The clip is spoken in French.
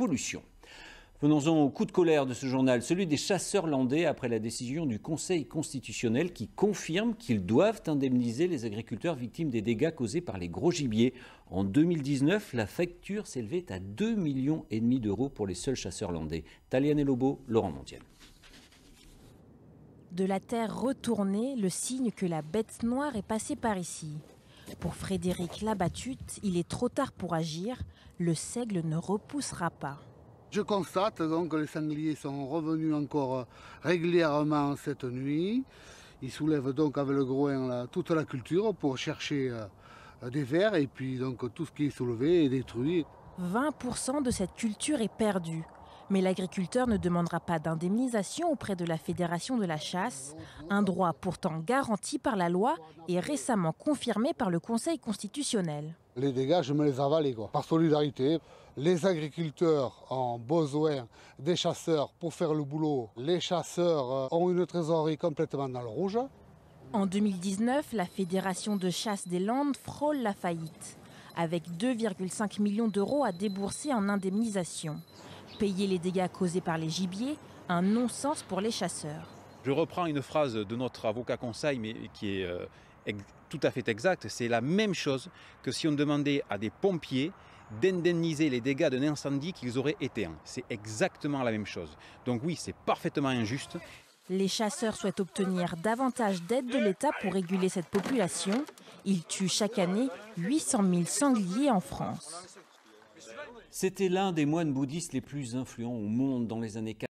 pollution. Venons-en au coup de colère de ce journal, celui des chasseurs landais après la décision du Conseil constitutionnel qui confirme qu'ils doivent indemniser les agriculteurs victimes des dégâts causés par les gros gibiers. En 2019, la facture s'élevait à 2,5 millions d'euros pour les seuls chasseurs landais. Taliane Lobo, Laurent Montiel. De la terre retournée, le signe que la bête noire est passée par ici. Pour Frédéric Labattute, il est trop tard pour agir. Le seigle ne repoussera pas. Je constate donc que les sangliers sont revenus encore régulièrement cette nuit. Ils soulèvent donc avec le groin toute la culture pour chercher des vers et puis donc tout ce qui est soulevé est détruit. 20% de cette culture est perdue. Mais l'agriculteur ne demandera pas d'indemnisation auprès de la Fédération de la chasse, un droit pourtant garanti par la loi et récemment confirmé par le Conseil constitutionnel. Les dégâts, je me les avale, par solidarité. Les agriculteurs ont besoin des chasseurs pour faire le boulot. Les chasseurs ont une trésorerie complètement dans le rouge. En 2019, la Fédération de chasse des Landes frôle la faillite, avec 2,5 millions d'euros à débourser en indemnisation. Payer les dégâts causés par les gibiers, un non-sens pour les chasseurs. Je reprends une phrase de notre avocat conseil, mais qui est tout à fait exacte. C'est la même chose que si on demandait à des pompiers d'indemniser les dégâts d'un incendie qu'ils auraient éteint. C'est exactement la même chose. Donc oui, c'est parfaitement injuste. Les chasseurs souhaitent obtenir davantage d'aide de l'État pour réguler cette population. Ils tuent chaque année 800 000 sangliers en France. C'était l'un des moines bouddhistes les plus influents au monde dans les années 40.